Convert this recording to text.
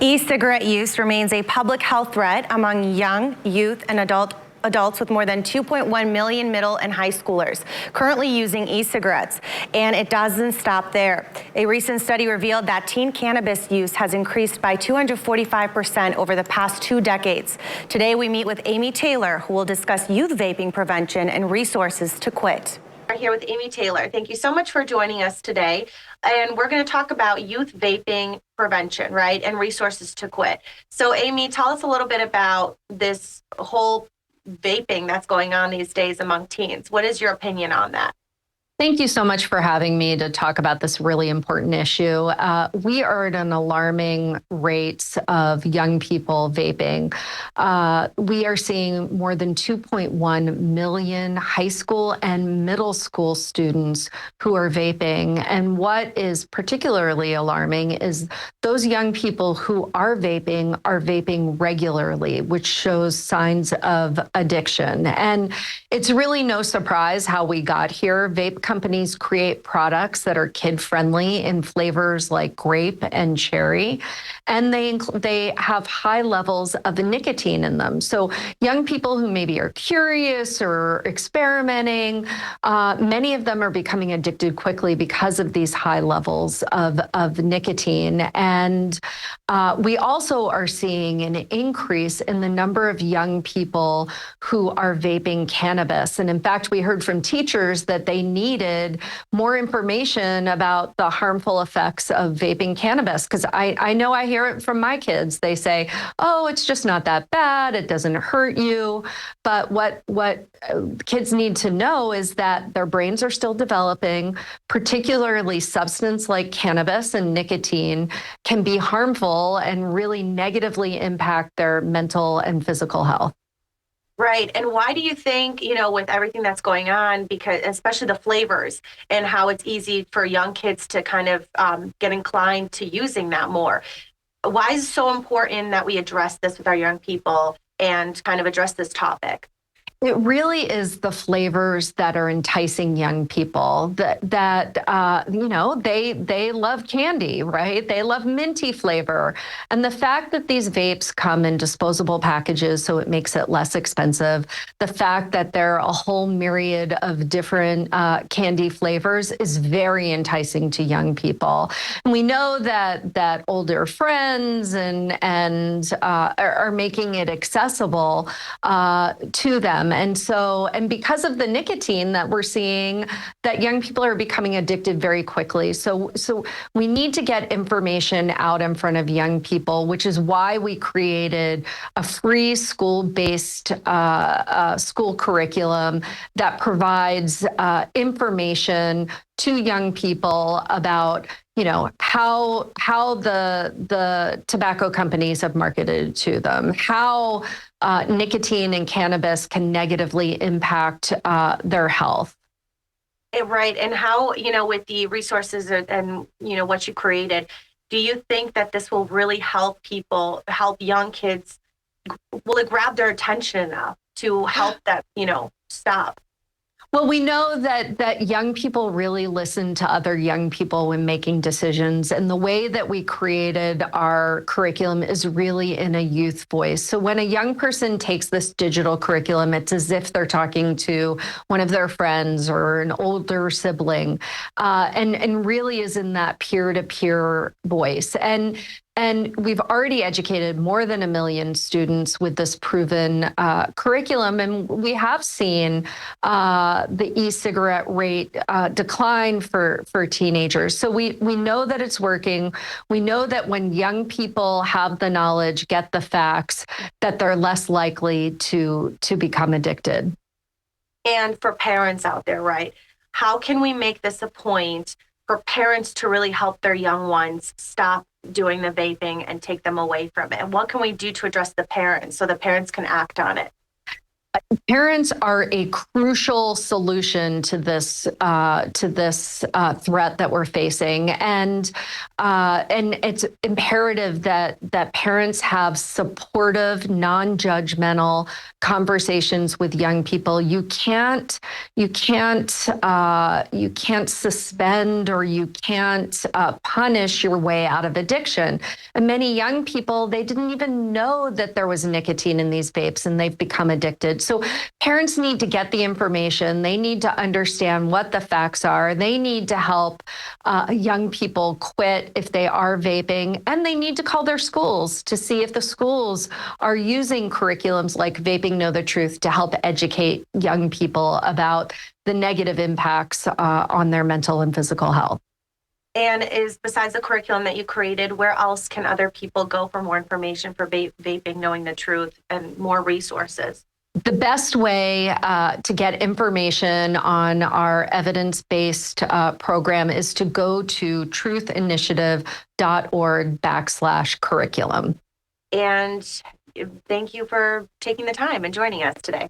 E-cigarette use remains a public health threat among young, youth, and adults with more than 2.1 million middle and high schoolers currently using e-cigarettes, and it doesn't stop there. A recent study revealed that teen cannabis use has increased by 245% over the past 2 decades. Today we meet with Amy Taylor, who will discuss youth vaping prevention and resources to quit. We're here with Amy Taylor. Thank you so much for joining us today. And we're going to talk about youth vaping prevention, right, and resources to quit. So, Amy, tell us a little bit about this whole vaping that's going on these days among teens. What is your opinion on that? Thank you so much for having me to talk about this really important issue. We are at an alarming rate of young people vaping. We are seeing more than 2.1 million high school and middle school students who are vaping. And what is particularly alarming is those young people who are vaping regularly, which shows signs of addiction. And it's really no surprise how we got here. Vape companies create products that are kid-friendly in flavors like grape and cherry, and they have high levels of nicotine in them. So young people who maybe are curious or experimenting, many of them are becoming addicted quickly because of these high levels of nicotine. And we also are seeing an increase in the number of young people who are vaping cannabis. And in fact, we heard from teachers that they needed more information about the harmful effects of vaping cannabis. Because I know I hear it from my kids. They say, oh, it's just not that bad. It doesn't hurt you. But what kids need to know is that their brains are still developing, particularly substance like cannabis and nicotine can be harmful and really negatively impact their mental and physical health. Right. And why do you think, with everything that's going on, because especially the flavors and how it's easy for young kids to kind of get inclined to using that more? Why is it so important that we address this with our young people and kind of address this topic? It really is the flavors that are enticing young people they love candy, right? They love minty flavor. And the fact that these vapes come in disposable packages, so it makes it less expensive. The fact that there are a whole myriad of different candy flavors is very enticing to young people. And we know that older friends are making it accessible to them. And because of the nicotine that we're seeing, that young people are becoming addicted very quickly. So we need to get information out in front of young people, which is why we created a free school-based school curriculum that provides information to young people about how the tobacco companies have marketed to them, how nicotine and cannabis can negatively impact their health. Right. And how, with the resources and what you created, do you think that this will really help young kids? Will it grab their attention enough to help that, stop? Well, we know that young people really listen to other young people when making decisions. And the way that we created our curriculum is really in a youth voice. So when a young person takes this digital curriculum, it's as if they're talking to one of their friends or an older sibling, and really is in that peer-to-peer voice. And we've already educated more than 1 million students with this proven curriculum. And we have seen the e-cigarette rate decline for teenagers. So we know that it's working. We know that when young people have the knowledge, get the facts, that they're less likely to become addicted. And for parents out there, right? How can we make this a point for parents to really help their young ones stop doing the vaping and take them away from it? And what can we do to address the parents so the parents can act on it? Parents are a crucial solution to this threat that we're facing, and it's imperative that parents have supportive, non-judgmental conversations with young people. You can't suspend, or you can't punish your way out of addiction. And many young people, they didn't even know that there was nicotine in these vapes, and they've become addicted. So parents need to get the information. They need to understand what the facts are. They need to help young people quit if they are vaping, and they need to call their schools to see if the schools are using curriculums like Vaping Know the Truth to help educate young people about the negative impacts on their mental and physical health. And besides the curriculum that you created, where else can other people go for more information for vaping, knowing the truth, and more resources? The best way to get information on our evidence-based program is to go to truthinitiative.org/curriculum. And thank you for taking the time and joining us today.